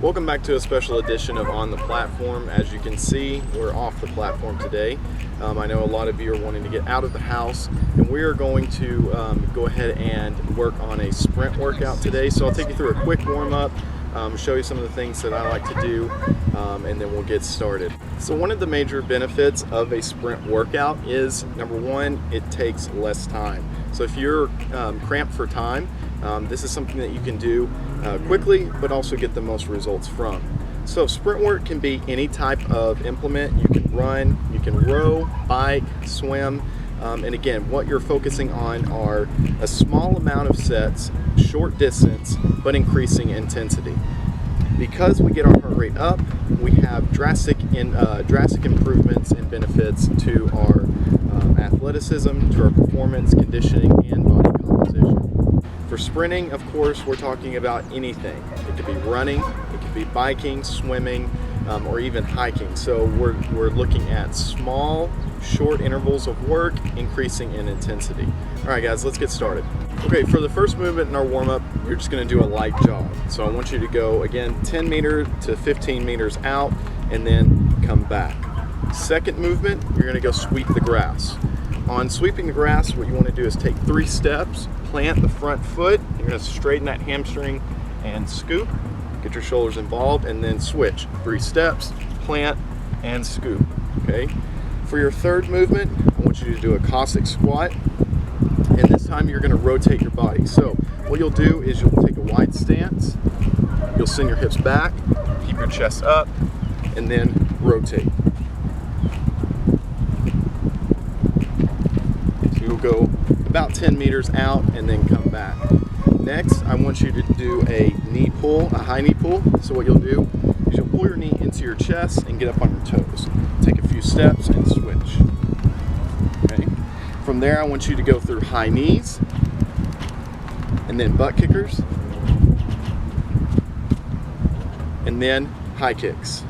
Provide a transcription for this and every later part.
Welcome back to a special edition of On the Platform. As you can see, we're off the platform today. I know a lot of you are wanting to get out of the house, and we are going to go ahead and work on a sprint workout today. So I'll take you through a quick warm-up, show you some of the things that I like to do, and then we'll get started. So one of the major benefits of a sprint workout is, number one, it takes less time. So if you're cramped for time, this is something that you can do quickly, but also get the most results from. So sprint work can be any type of implement. You can run, you can row, bike, swim, and again, what you're focusing on are a small amount of sets, short distance, but increasing intensity. Because we get our heart rate up, we have drastic improvements and benefits to our athleticism, to our performance, conditioning, and body composition. For sprinting, of course, we're talking about anything. It could be running, it could be biking, swimming, or even hiking. So we're looking at small, short intervals of work, increasing in intensity. All right, guys, let's get started. Okay, for the first movement in our warm-up, you're just gonna do a light jog. So I want you to go, again, 10 meters to 15 meters out, and then come back. Second movement, you're gonna go sweep the grass. On sweeping the grass, what you wanna do is take 3 steps, plant the front foot, you're gonna straighten that hamstring and scoop, get your shoulders involved, and then switch. 3 steps, plant, and scoop, okay? For your third movement, I want you to do a Cossack squat, and this time you're gonna rotate your body. So what you'll do is you'll take a wide stance, you'll send your hips back, keep your chest up, and then rotate. So you'll go about 10 meters out and then come back. Next, I want you to do a knee pull, a high knee pull. So what you'll do is you'll pull your knee into your chest and get up on your toes. Take a few steps and switch. Okay. From there, I want you to go through high knees and then butt kickers and then high kicks.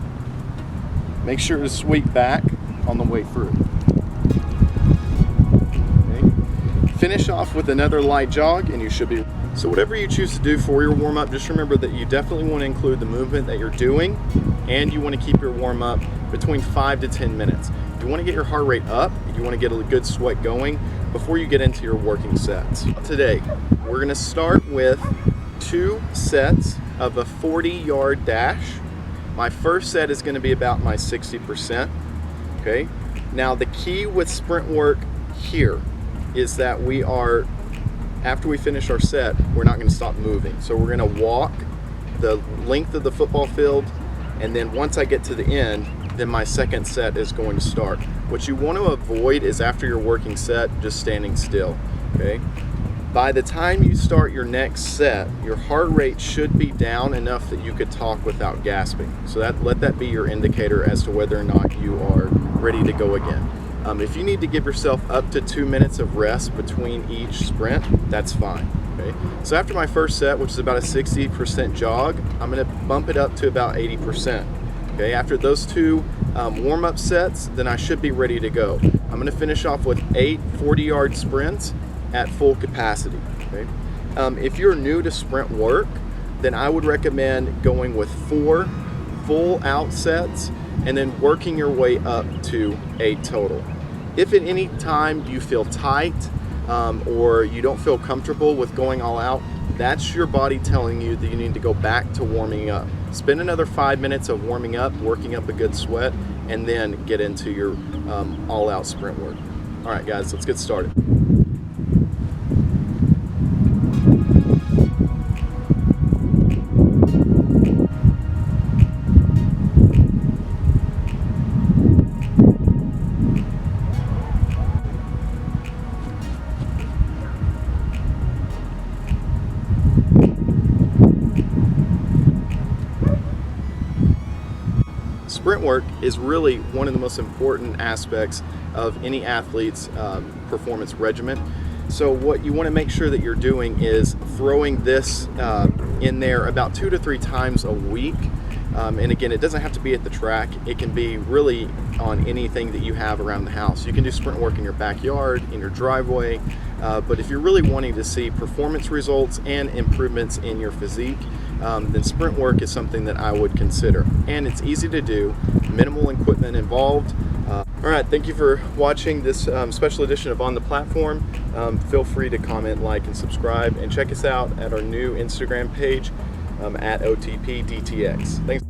Make sure to sweep back on the way through. Finish off with another light jog and you should be. So whatever you choose to do for your warm-up, just remember that you definitely want to include the movement that you're doing, and you want to keep your warm-up between 5 to 10 minutes. You want to get your heart rate up, you want to get a good sweat going before you get into your working sets. Today, we're going to start with 2 sets of a 40-yard dash. My first set is going to be about my 60%, okay? Now the key with sprint work here is that we are, after we finish our set, we're not going to stop moving. So we're going to walk the length of the football field, and then once I get to the end, then my second set is going to start. What you want to avoid is, after your working set, just standing still, okay? By the time you start your next set, your heart rate should be down enough that you could talk without gasping. So let that be your indicator as to whether or not you are ready to go again. If you need to give yourself up to 2 minutes of rest between each sprint, that's fine, okay? So after my first set, which is about a 60% jog, I'm gonna bump it up to about 80%, okay? After those 2 warm-up sets, then I should be ready to go. I'm gonna finish off with 8 40-yard sprints at full capacity, okay? If you're new to sprint work, then I would recommend going with 4 full out sets and then working your way up to 8 total. If at any time you feel tight or you don't feel comfortable with going all out, that's your body telling you that you need to go back to warming up. Spend another 5 minutes of warming up, working up a good sweat, and then get into your all-out sprint work. All right, guys, let's get started. Sprint work is really one of the most important aspects of any athlete's performance regimen. So what you want to make sure that you're doing is throwing this in there about 2 to 3 times a week. And again, it doesn't have to be at the track. It can be really on anything that you have around the house. You can do sprint work in your backyard, in your driveway, but if you're really wanting to see performance results and improvements in your physique, then sprint work is something that I would consider. And it's easy to do, minimal equipment involved. All right, thank you for watching this special edition of On the Platform. Feel free to comment, like, and subscribe, and check us out at our new Instagram page at OTPDTX. Thanks.